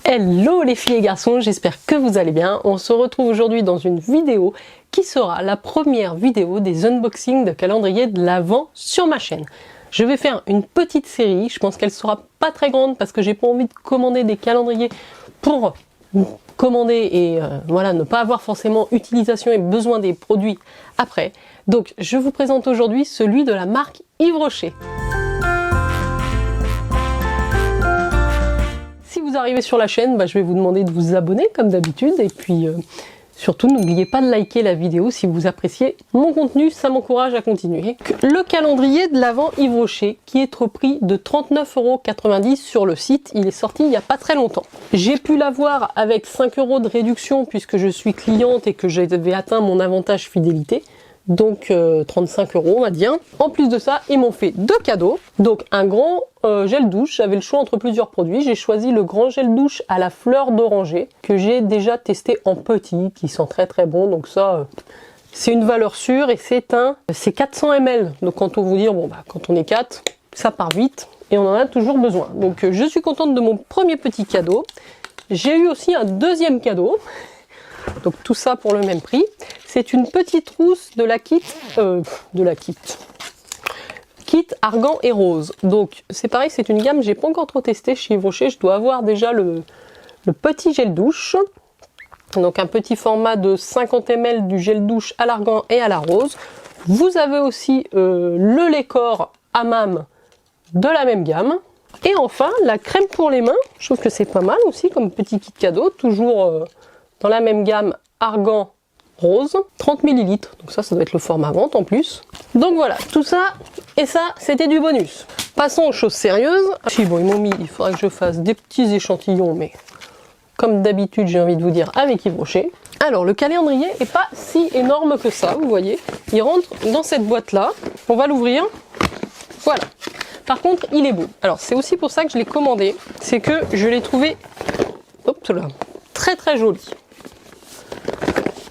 Hello les filles et garçons, j'espère que vous allez bien. On se retrouve aujourd'hui dans une vidéo qui sera la première vidéo des unboxings de calendrier de l'Avent sur ma chaîne. Je vais faire une petite série, je pense qu'elle sera pas très grande parce que j'ai pas envie de commander des calendriers pour commander et voilà, ne pas avoir forcément utilisation et besoin des produits après. Donc je vous présente aujourd'hui celui de la marque Yves Rocher. Si vous arrivez sur la chaîne, je vais vous demander de vous abonner comme d'habitude et puis surtout n'oubliez pas de liker la vidéo si vous appréciez mon contenu, ça m'encourage à continuer. Le calendrier de l'Avent Yves Rocher qui est au prix de 39,90 € sur le site, il est sorti il n'y a pas très longtemps. J'ai pu l'avoir avec 5 € de réduction puisque je suis cliente et que j'avais atteint mon avantage fidélité. Donc 35 € on va dire. En plus de ça, ils m'ont fait deux cadeaux. Donc un grand gel douche, j'avais le choix entre plusieurs produits. J'ai choisi le grand gel douche à la fleur d'oranger que j'ai déjà testé en petit, qui sent très très bon. Donc ça, c'est une valeur sûre et c'est 400 ml. Donc quand on vous dit, quand on est 4, ça part vite et on en a toujours besoin. Donc je suis contente de mon premier petit cadeau. J'ai eu aussi un deuxième cadeau. Donc tout ça pour le même prix. C'est une petite trousse de la kit argan et rose. Donc c'est pareil, c'est une gamme, j'ai pas encore trop testé chez Yves Rocher. Je dois avoir déjà le petit gel douche. Donc un petit format de 50 ml du gel douche à l'argan et à la rose. Vous avez aussi le lait corps Hammam de la même gamme. Et enfin la crème pour les mains. Je trouve que c'est pas mal aussi comme petit kit cadeau, toujours dans la même gamme argan rose, 30 ml, donc ça doit être le format vente en plus. Donc voilà, tout ça et ça c'était du bonus. Passons aux choses sérieuses. Si bon, ils m'ont mis, il faudra que je fasse des petits échantillons, mais comme d'habitude j'ai envie de vous dire avec Yves Rocher. Alors le calendrier est pas si énorme que ça, vous voyez, il rentre dans cette boîte là, on va l'ouvrir, voilà. Par contre il est beau, alors c'est aussi pour ça que je l'ai commandé, c'est que je l'ai trouvé, hop là, très très joli.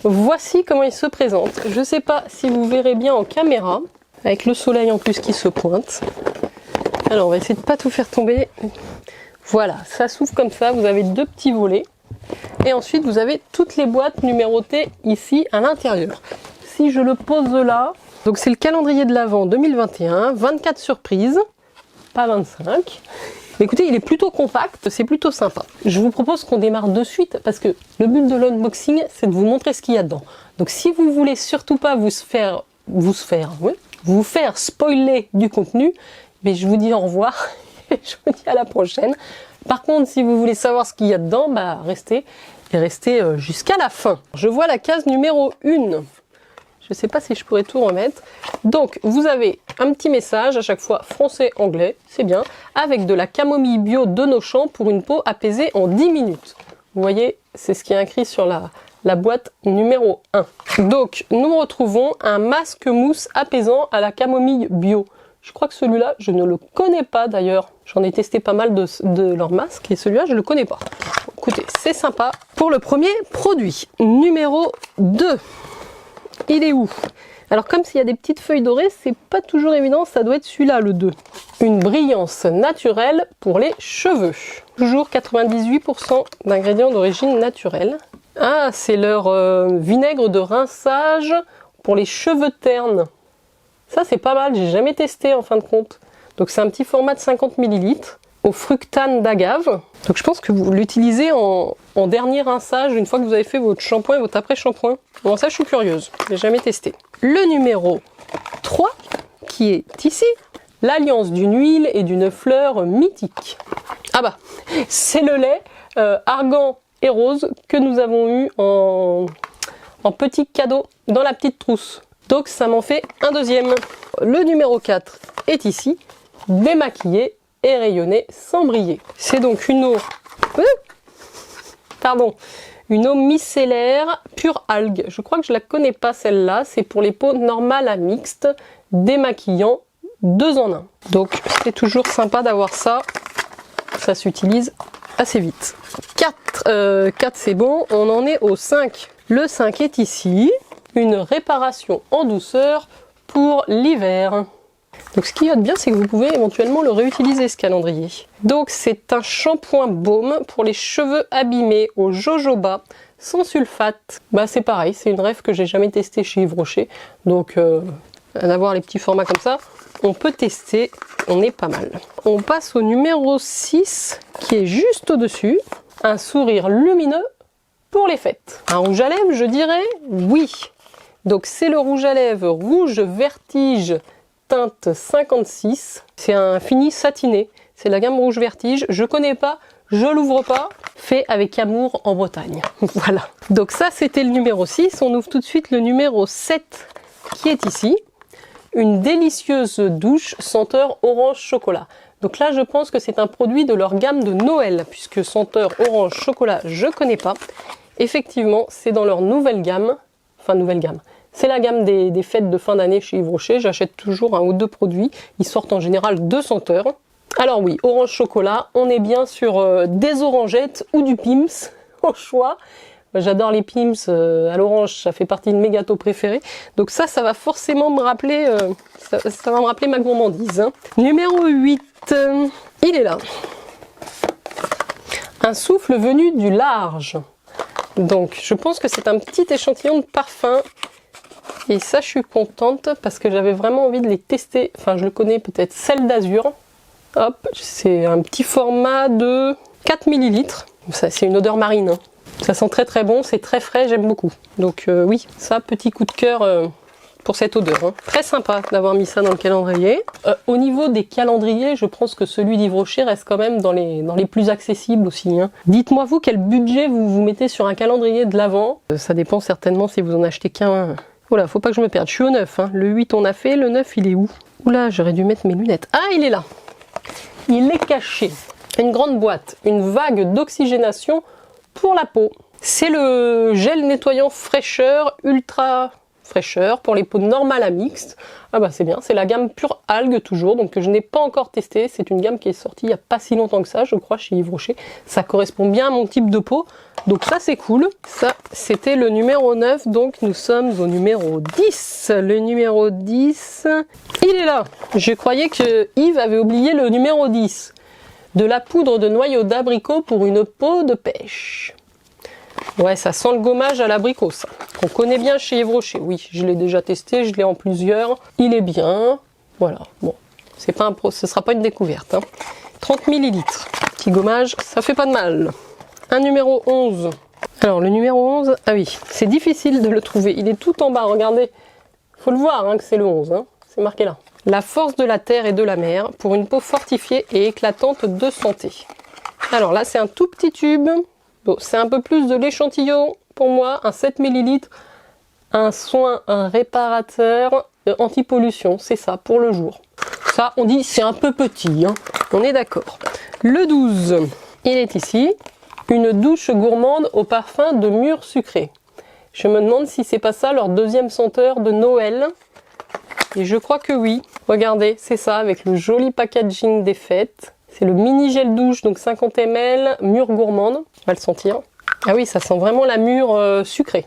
Voici comment il se présente. Je ne sais pas si vous verrez bien en caméra, avec le soleil en plus qui se pointe. Alors on va essayer de ne pas tout faire tomber. Voilà, ça s'ouvre comme ça, vous avez deux petits volets. Et ensuite vous avez toutes les boîtes numérotées ici à l'intérieur. Si je le pose là, donc c'est le calendrier de l'Avent 2021, 24 surprises, pas 25. Mais écoutez, il est plutôt compact, c'est plutôt sympa. Je vous propose qu'on démarre de suite parce que le but de l'unboxing, c'est de vous montrer ce qu'il y a dedans. Donc si vous voulez surtout pas vous faire spoiler du contenu, mais je vous dis au revoir et je vous dis à la prochaine. Par contre, si vous voulez savoir ce qu'il y a dedans, restez jusqu'à la fin. Je vois la case numéro 1. Je ne sais pas si je pourrais tout remettre. Donc, vous avez un petit message, à chaque fois français-anglais, c'est bien, avec de la camomille bio de nos champs pour une peau apaisée en 10 minutes. Vous voyez, c'est ce qui est écrit sur la boîte numéro 1. Donc, nous retrouvons un masque mousse apaisant à la camomille bio. Je crois que celui-là, je ne le connais pas d'ailleurs. J'en ai testé pas mal de leurs masques et celui-là, je ne le connais pas. Écoutez, c'est sympa. Pour le premier produit, numéro 2. Il est où? Alors comme s'il y a des petites feuilles dorées, c'est pas toujours évident, ça doit être celui-là le 2. Une brillance naturelle pour les cheveux. Toujours 98% d'ingrédients d'origine naturelle. Ah, c'est leur vinaigre de rinçage pour les cheveux ternes. Ça c'est pas mal, j'ai jamais testé en fin de compte. Donc c'est un petit format de 50 ml au fructane d'agave. Donc je pense que vous l'utilisez en dernier rinçage une fois que vous avez fait votre shampoing et votre après-shampoing. Bon ça je suis curieuse, je n'ai jamais testé. Le numéro 3 qui est ici, l'alliance d'une huile et d'une fleur mythique. Ah c'est le lait argan et rose que nous avons eu en petit cadeau dans la petite trousse. Donc ça m'en fait un deuxième. Le numéro 4 est ici, démaquillé et rayonner sans briller. C'est donc une eau, une eau micellaire pure algue. Je crois que je la connais pas celle-là. C'est pour les peaux normales à mixtes, démaquillant 2 en 1. Donc c'est toujours sympa d'avoir ça. Ça s'utilise assez vite. 4 c'est bon. On en est au 5. Le 5 est ici. Une réparation en douceur pour l'hiver. Donc ce qu'il y a de bien, c'est que vous pouvez éventuellement le réutiliser, ce calendrier. Donc c'est un shampoing baume pour les cheveux abîmés au jojoba, sans sulfate. Bah c'est pareil, c'est une rêve que j'ai jamais testée chez Yves Rocher. Donc d'avoir les petits formats comme ça, on peut tester, on est pas mal. On passe au numéro 6, qui est juste au-dessus. Un sourire lumineux pour les fêtes. Un rouge à lèvres, je dirais oui. Donc c'est le rouge à lèvres Rouge Vertige teinte 56. C'est un fini satiné. C'est la gamme Rouge Vertige. Je connais pas, je l'ouvre pas. Fait avec amour en Bretagne. Voilà. Donc ça c'était le numéro 6. On ouvre tout de suite le numéro 7 qui est ici. Une délicieuse douche senteur orange chocolat. Donc là je pense que c'est un produit de leur gamme de Noël. Puisque senteur orange chocolat je connais pas. Effectivement c'est dans leur nouvelle gamme. Enfin nouvelle gamme. C'est la gamme des fêtes de fin d'année chez Yves Rocher. J'achète toujours un ou deux produits. Ils sortent en général 2 senteurs. Alors oui, orange chocolat, on est bien sur des orangettes ou du Pim's au choix. J'adore les Pim's à l'orange, ça fait partie de mes gâteaux préférés. Donc ça va forcément me rappeler, ça va me rappeler ma gourmandise. Hein. Numéro 8, il est là. Un souffle venu du large. Donc je pense que c'est un petit échantillon de parfum. Et ça je suis contente parce que j'avais vraiment envie de les tester. Enfin je le connais peut-être, Celle d'Azur. Hop, c'est un petit format de 4 ml. Ça c'est une odeur marine. Hein. Ça sent très très bon, c'est très frais, j'aime beaucoup. Donc oui, ça petit coup de cœur pour cette odeur. Hein. Très sympa d'avoir mis ça dans le calendrier. Au niveau des calendriers, je pense que celui d'Yves Rocher reste quand même dans les plus accessibles aussi. Hein. Dites-moi vous quel budget vous mettez sur un calendrier de l'Avent. Ça dépend certainement si vous en achetez qu'un. Voilà, faut pas que je me perde. Je suis au 9. Hein. Le 8 on a fait, le 9 il est où? Oula, j'aurais dû mettre mes lunettes. Ah, il est là. Il est caché. Une grande boîte, une vague d'oxygénation pour la peau. C'est le gel nettoyant fraîcheur ultra fraîcheur pour les peaux normales à mixtes. Ah bah c'est bien, c'est la gamme pure algue toujours, donc que je n'ai pas encore testé. C'est une gamme qui est sortie il n'y a pas si longtemps que ça, je crois, chez Yves Rocher. Ça correspond bien à mon type de peau, donc ça c'est cool. Ça, c'était le numéro 9, donc nous sommes au numéro 10. Le numéro 10, il est là. Je croyais que Yves avait oublié le numéro 10. De la poudre de noyau d'abricot pour une peau de pêche. Ouais, ça sent le gommage à l'abricot, ça. Qu'on connaît bien chez Yves Rocher. Oui, je l'ai déjà testé, je l'ai en plusieurs. Il est bien. Voilà, bon. C'est pas ce sera pas une découverte. Hein. 30 ml. Petit gommage, ça fait pas de mal. Un numéro 11. Alors, le numéro 11, ah oui, c'est difficile de le trouver. Il est tout en bas, regardez. Faut le voir hein, que c'est le 11. Hein. C'est marqué là. La force de la terre et de la mer pour une peau fortifiée et éclatante de santé. Alors là, c'est un tout petit tube. Bon, c'est un peu plus de l'échantillon pour moi, un 7 ml, un soin, un réparateur anti-pollution, c'est ça, pour le jour. Ça, on dit, c'est un peu petit, hein. On est d'accord. Le 12, il est ici, une douche gourmande au parfum de mûres sucrées. Je me demande si c'est pas ça leur deuxième senteur de Noël. Et je crois que oui. Regardez, c'est ça, avec le joli packaging des fêtes. C'est le mini gel douche, donc 50 ml, mûre gourmande. On va le sentir. Ah oui, ça sent vraiment la mûre sucrée.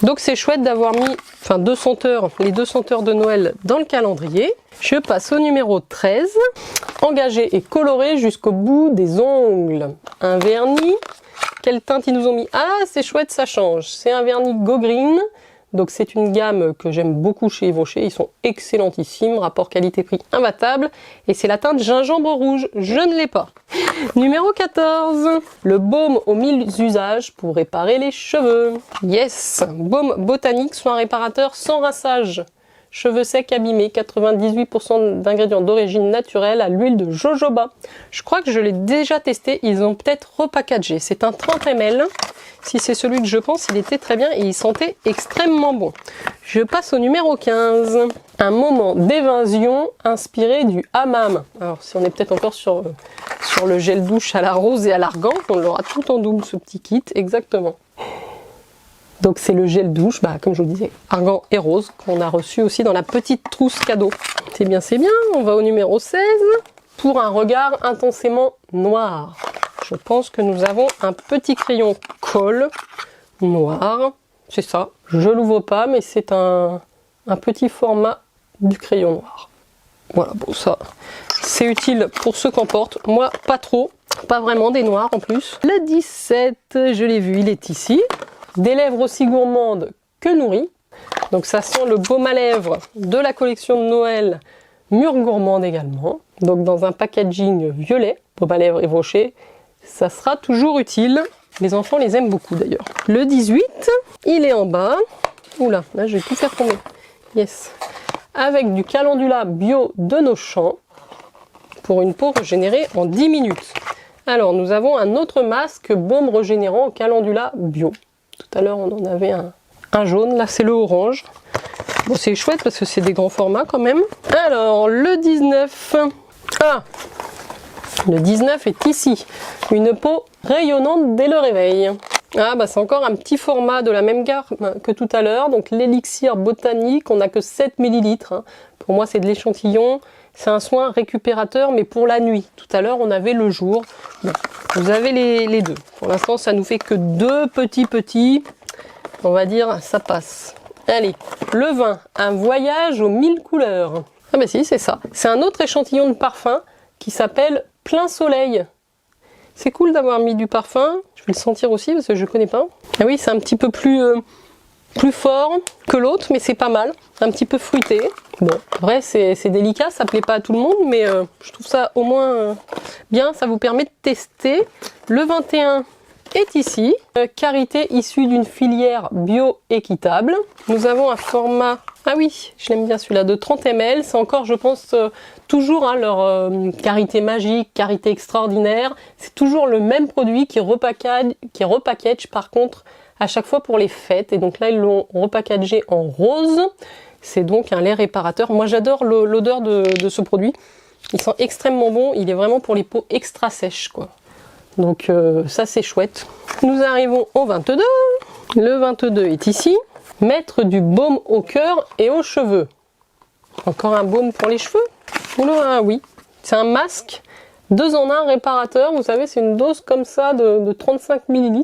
Donc c'est chouette d'avoir mis deux senteurs, les 2 senteurs de Noël dans le calendrier. Je passe au numéro 13. Engagé et coloré jusqu'au bout des ongles. Un vernis. Quelle teinte ils nous ont mis? Ah, c'est chouette, ça change. C'est un vernis Go Green. Donc c'est une gamme que j'aime beaucoup chez Yves Rocher, ils sont excellentissimes, rapport qualité-prix imbattable. Et c'est la teinte gingembre rouge, je ne l'ai pas. Numéro 14, le baume aux 1000 usages pour réparer les cheveux. Yes, baume botanique, soin réparateur sans rinçage. Cheveux secs abîmés, 98% d'ingrédients d'origine naturelle à l'huile de jojoba. Je crois que je l'ai déjà testé, ils ont peut-être repackagé. C'est un 30 ml. Si c'est celui que je pense, il était très bien et il sentait extrêmement bon. Je passe au numéro 15. Un moment d'évasion inspiré du hammam. Alors si on est peut-être encore sur le gel douche à la rose et à l'argan, on l'aura tout en double ce petit kit, exactement. Donc c'est le gel douche, comme je vous disais, argan et rose, qu'on a reçu aussi dans la petite trousse cadeau. C'est bien, on va au numéro 16. Pour un regard intensément noir. Je pense que nous avons un petit crayon colle noir. C'est ça. Je l'ouvre pas, mais c'est un petit format du crayon noir. Voilà, bon ça, c'est utile pour ceux qu'en portent. Moi, pas trop, pas vraiment, des noirs en plus. Le 17, je l'ai vu, il est ici. Des lèvres aussi gourmandes que nourries. Donc ça sent le baume à lèvres de la collection de Noël, Mûre Gourmande également. Donc dans un packaging violet, baume à lèvres ébauché, ça sera toujours utile. Les enfants les aiment beaucoup d'ailleurs. Le 18, il est en bas. Oula, là je vais tout faire tomber. Yes. Avec du calendula bio de nos champs pour une peau régénérée en 10 minutes. Alors nous avons un autre masque baume régénérant calendula bio. Tout à l'heure on en avait un jaune, là c'est le orange. Bon c'est chouette parce que c'est des grands formats quand même. Alors le 19, le 19 est ici. Une peau rayonnante dès le réveil. Ah bah c'est encore un petit format de la même gamme que tout à l'heure, donc l'élixir botanique, on n'a que 7 ml. Hein. Pour moi c'est de l'échantillon, c'est un soin récupérateur mais pour la nuit. Tout à l'heure on avait le jour. Bon, vous avez les deux. Pour l'instant ça nous fait que deux petits. On va dire ça passe. Allez, le 20, un voyage aux 1000 couleurs. Ah bah si c'est ça. C'est un autre échantillon de parfum qui s'appelle Plein Soleil. C'est cool d'avoir mis du parfum, je vais le sentir aussi parce que je connais pas. Ah oui, c'est un petit peu plus fort que l'autre, mais c'est pas mal. Un petit peu fruité. Bon, après c'est délicat, ça plaît pas à tout le monde, mais je trouve ça au moins bien, ça vous permet de tester. Le 21 est ici, karité issue d'une filière bio-équitable. Nous avons un format, ah oui, je l'aime bien celui-là, de 30 ml. C'est encore, je pense, toujours hein, leur karité magique, karité extraordinaire. C'est toujours le même produit qui repackage par contre à chaque fois pour les fêtes. Et donc là, ils l'ont repackagé en rose. C'est donc un lait réparateur. Moi, j'adore l'odeur de ce produit. Il sent extrêmement bon. Il est vraiment pour les peaux extra sèches, quoi. Donc ça c'est chouette. Nous arrivons au 22. Le 22 est ici. Mettre du baume au cœur et aux cheveux. Encore un baume pour les cheveux. Oula, oui. C'est un masque 2 en 1 réparateur. Vous savez, c'est une dose comme ça de 35 ml.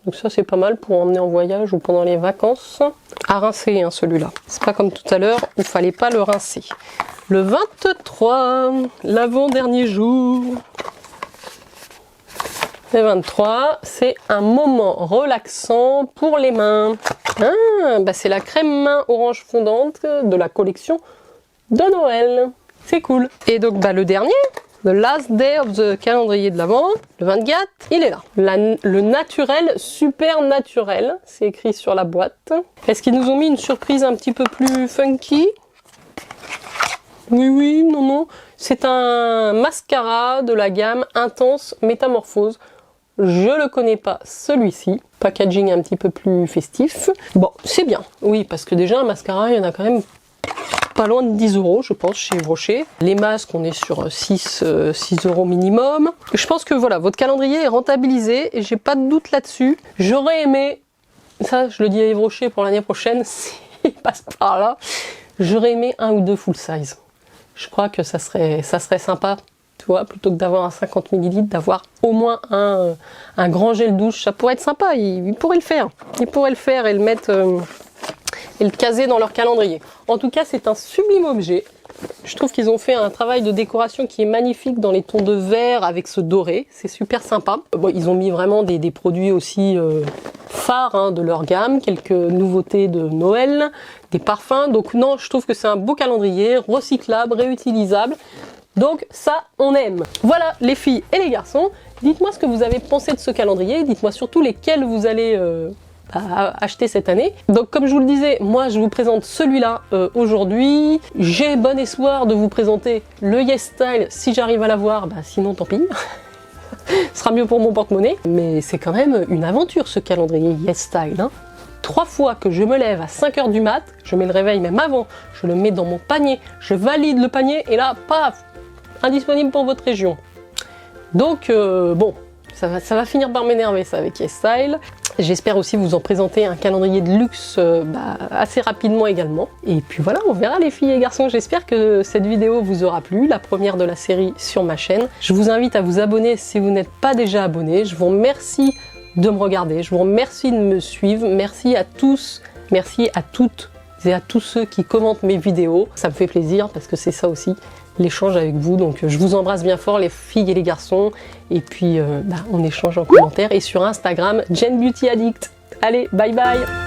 Donc ça c'est pas mal pour emmener en voyage ou pendant les vacances. À rincer hein, celui-là. C'est pas comme tout à l'heure où il fallait pas le rincer. Le 23, l'avant-dernier jour. Le 23, c'est un moment relaxant pour les mains. Ah, bah c'est la crème main orange fondante de la collection de Noël. C'est cool. Et donc bah, le dernier, the last day of the calendrier de l'Avent, le 24, il est là. Le naturel, super naturel, c'est écrit sur la boîte. Est-ce qu'ils nous ont mis une surprise un petit peu plus funky? Oui, non. C'est un mascara de la gamme Intense Métamorphose. Je le connais pas celui-ci. Packaging un petit peu plus festif. Bon, c'est bien. Oui, parce que déjà un mascara, il y en a quand même pas loin de 10 €, je pense, chez Rocher. Les masques, on est sur 6 € minimum. Je pense que voilà, votre calendrier est rentabilisé et j'ai pas de doute là-dessus. J'aurais aimé, ça je le dis à Yves Rocher pour l'année prochaine, s'il passe par là, j'aurais aimé 1 ou 2 full size. Je crois que ça serait sympa. Tu vois, plutôt que d'avoir un 50 ml, d'avoir au moins un grand gel douche, ça pourrait être sympa, ils pourraient le faire. Ils pourraient le faire et le mettre et le caser dans leur calendrier. En tout cas, c'est un sublime objet. Je trouve qu'ils ont fait un travail de décoration qui est magnifique dans les tons de vert avec ce doré. C'est super sympa. Bon, ils ont mis vraiment des produits aussi phares hein, de leur gamme, quelques nouveautés de Noël, des parfums. Donc non, je trouve que c'est un beau calendrier, recyclable, réutilisable. Donc ça, on aime. Voilà les filles et les garçons. Dites-moi ce que vous avez pensé de ce calendrier. Dites-moi surtout lesquels vous allez acheter cette année. Donc comme je vous le disais, moi je vous présente celui-là aujourd'hui. J'ai bon espoir de vous présenter le YesStyle si j'arrive à l'avoir. Bah, sinon tant pis. Ce sera mieux pour mon porte-monnaie. Mais c'est quand même une aventure ce calendrier YesStyle. Hein. 3 fois que je me lève à 5 h du mat, je mets le réveil même avant, je le mets dans mon panier, je valide le panier et là, paf, indisponible pour votre région. Donc bon, ça va finir par m'énerver ça avec YesStyle. J'espère aussi vous en présenter un calendrier de luxe assez rapidement également. Et puis voilà, on verra les filles et garçons. J'espère que cette vidéo vous aura plu, la première de la série sur ma chaîne. Je vous invite à vous abonner si vous n'êtes pas déjà abonné. Je vous remercie de me regarder, je vous remercie de me suivre. Merci à tous, merci à toutes et à tous ceux qui commentent mes vidéos. Ça me fait plaisir parce que c'est ça aussi, l'échange avec vous. Donc je vous embrasse bien fort les filles et les garçons. Et puis on échange en commentaire et sur Instagram, Jen Beauty Addict. Allez, bye bye!